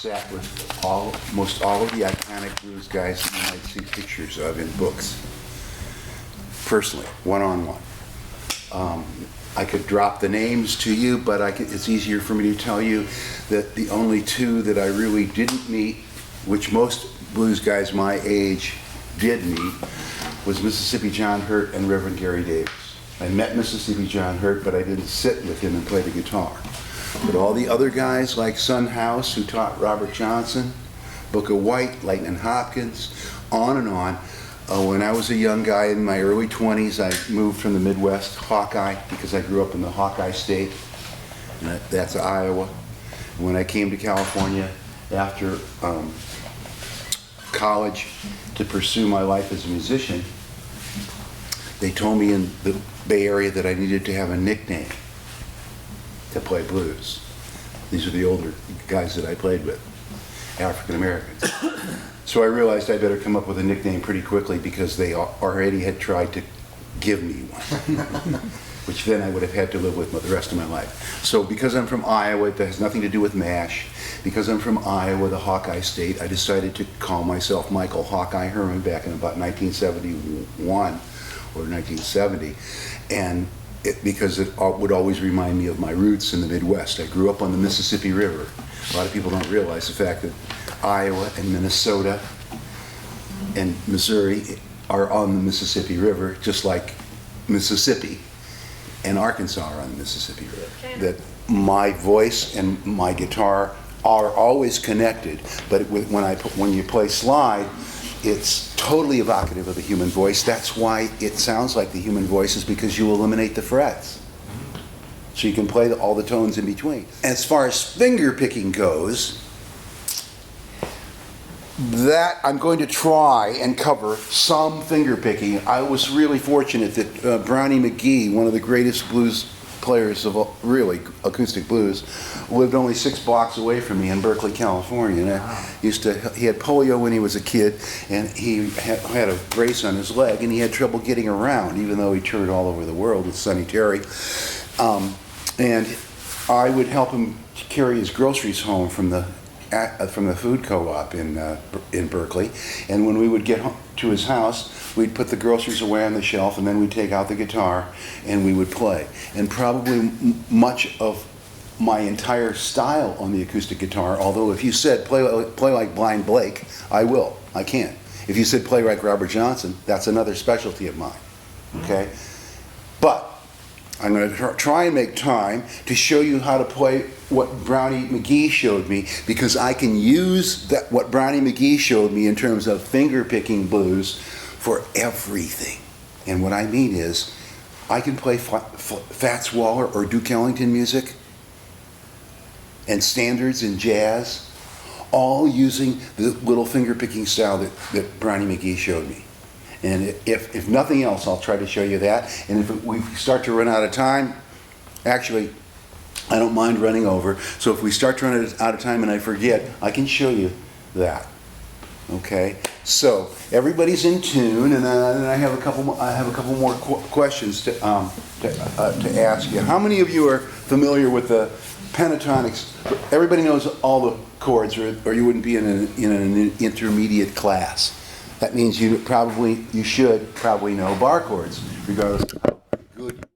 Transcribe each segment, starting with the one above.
sat with almost all of the iconic blues guys that you might see pictures of in books. Personally, one-on-one. I could drop the names to you, but it's easier for me to tell you that the only two that I really didn't meet, which most blues guys my age did meet, was Mississippi John Hurt and Reverend Gary Davis. I met Mississippi John Hurt, but I didn't sit with him and play the guitar. But all the other guys like Son House, who taught Robert Johnson, Booker White, Lightnin' Hopkins, on and on. When I was a young guy in my early 20s, I moved from the Midwest, Hawkeye, because I grew up in the Hawkeye state, and that's Iowa. When I came to California after college to pursue my life as a musician, they told me in the Bay Area that I needed to have a nickname to play blues. These are the older guys that I played with, African Americans. So I realized I better come up with a nickname pretty quickly because they already had tried to give me one, which then I would have had to live with the rest of my life. So because I'm from Iowa, that has nothing to do with MASH, because I'm from Iowa, the Hawkeye state, I decided to call myself Michael Hawkeye Herman back in about 1971 or 1970, and because it would always remind me of my roots in the Midwest. I grew up on the Mississippi River. A lot of people don't realize the fact that Iowa and Minnesota and Missouri are on the Mississippi River, just like Mississippi and Arkansas are on the Mississippi River. Okay. That my voice and my guitar are always connected, but when you play slide, it's totally evocative of the human voice. That's why it sounds like the human voice, is because you eliminate the frets. So you can play all the tones in between. As far as finger picking goes, that I'm going to try and cover some finger picking. I was really fortunate that Brownie McGee, one of the greatest blues players of really acoustic blues, lived only 6 blocks away from me in Berkeley, California. And he had polio when he was a kid, and he had a brace on his leg, and he had trouble getting around, even though he toured all over the world with Sonny Terry. And I would help him carry his groceries home from the food co-op in Berkeley, and when we would get home to his house, we'd put the groceries away on the shelf, and then we'd take out the guitar and we would play. And probably much of my entire style on the acoustic guitar, although if you said play like Blind Blake, I will. I can't. If you said play like Robert Johnson, that's another specialty of mine. Okay? But I'm going to try and make time to show you how to play what Brownie McGee showed me, because I can use what Brownie McGee showed me in terms of finger picking blues for everything. And what I mean is, I can play Fats Waller or Duke Ellington music and standards and jazz, all using the little finger picking style that Brownie McGee showed me. And if nothing else, I'll try to show you that. And if we start to run out of time, actually, I don't mind running over. So if we start to run out of time and I forget, I can show you that. Okay. So everybody's in tune, and then I have a couple more questions to ask you. How many of you are familiar with the pentatonics? Everybody knows all the chords, or you wouldn't be in an intermediate class. That means you should probably know bar chords, regardless of how good.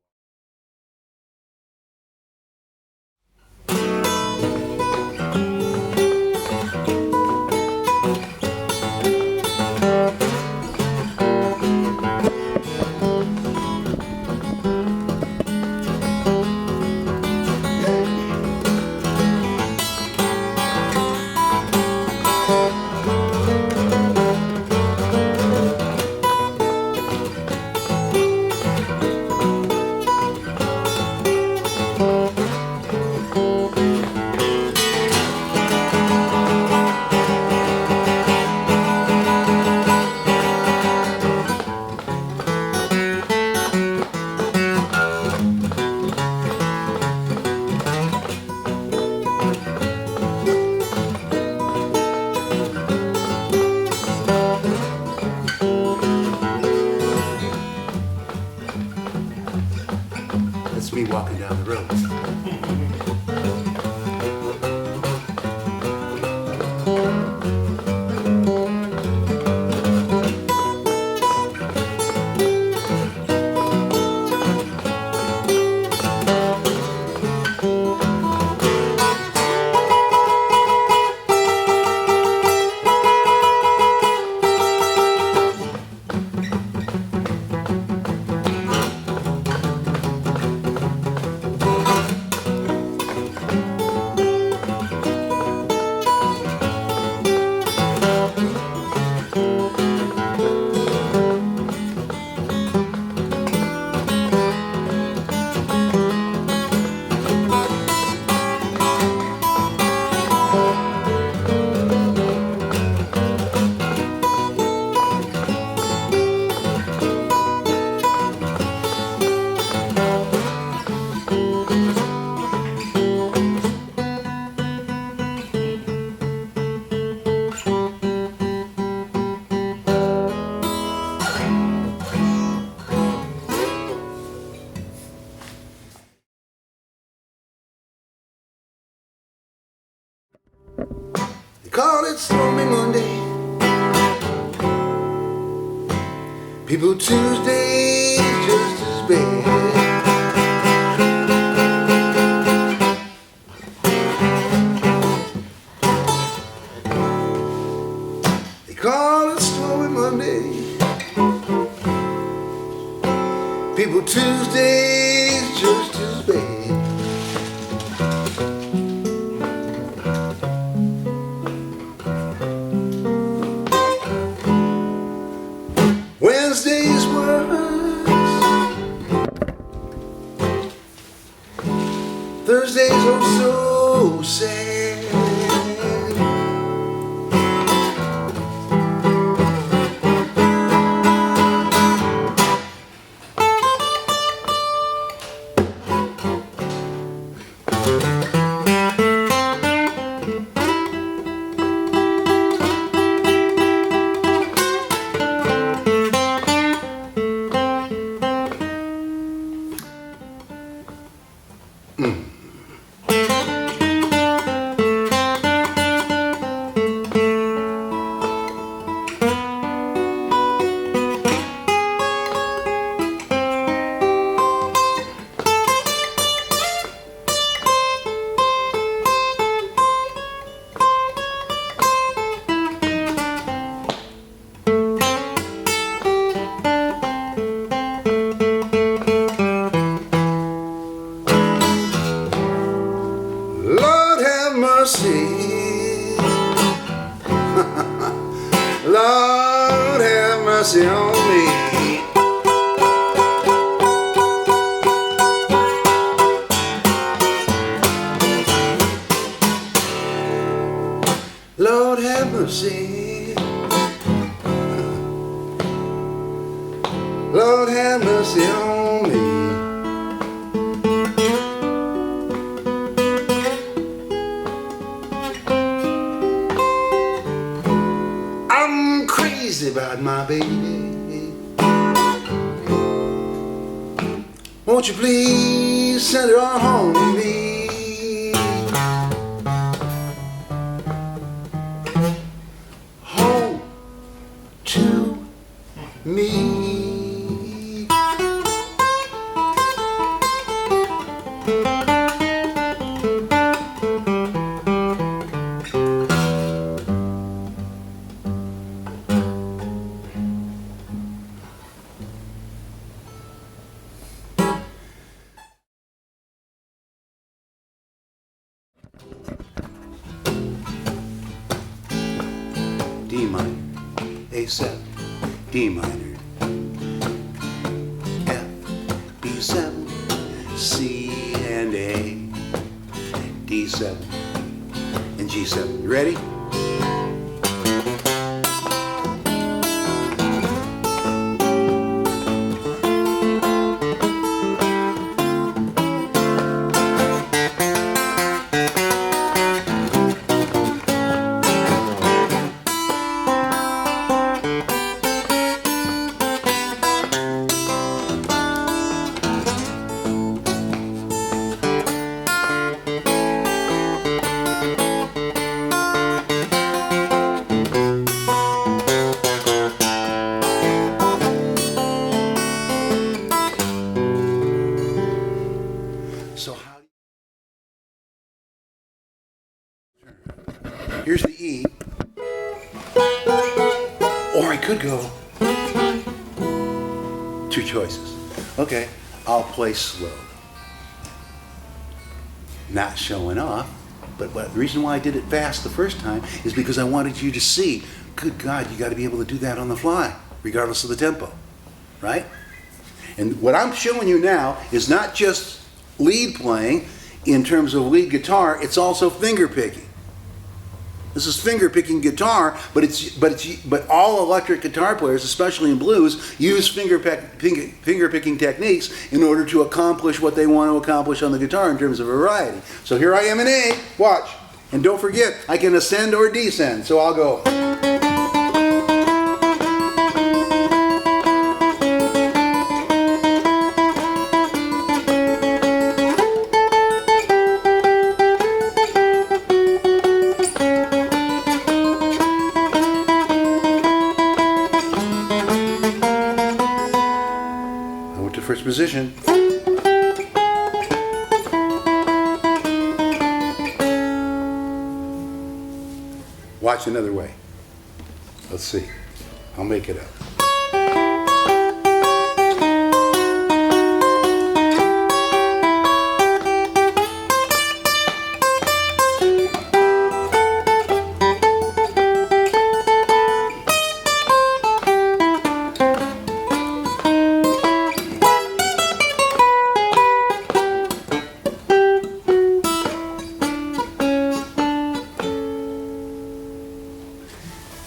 That's me walking down the road. call it Stormy Monday. People Tuesday just as bad. They call it Stormy Monday. People Tuesday just as bad. Wednesday's worse. Thursday's oh so sad. Mercy, Lord have mercy on me. Lord have mercy, Lord have mercy on me. About my baby, won't you please send her on home to me? Home to me. D minor, A7, D minor, F, B7, C and A, D7, and G7. You ready? So how? Here's the E, or I could go. Two choices. Okay, I'll play slow. Not showing off, but the reason why I did it fast the first time is because I wanted you to see, good God, you got to be able to do that on the fly, regardless of the tempo, right? And what I'm showing you now is not just lead playing in terms of lead guitar, it's also finger picking. This is finger picking guitar, but all electric guitar players, especially in blues, use finger picking techniques in order to accomplish what they want to accomplish on the guitar in terms of variety. So here I am in A, watch, and don't forget I can ascend or descend. So I'll go. Go to first position. Watch another way. Let's see. I'll make it up.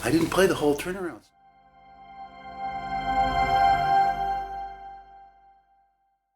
I didn't play the whole turnaround.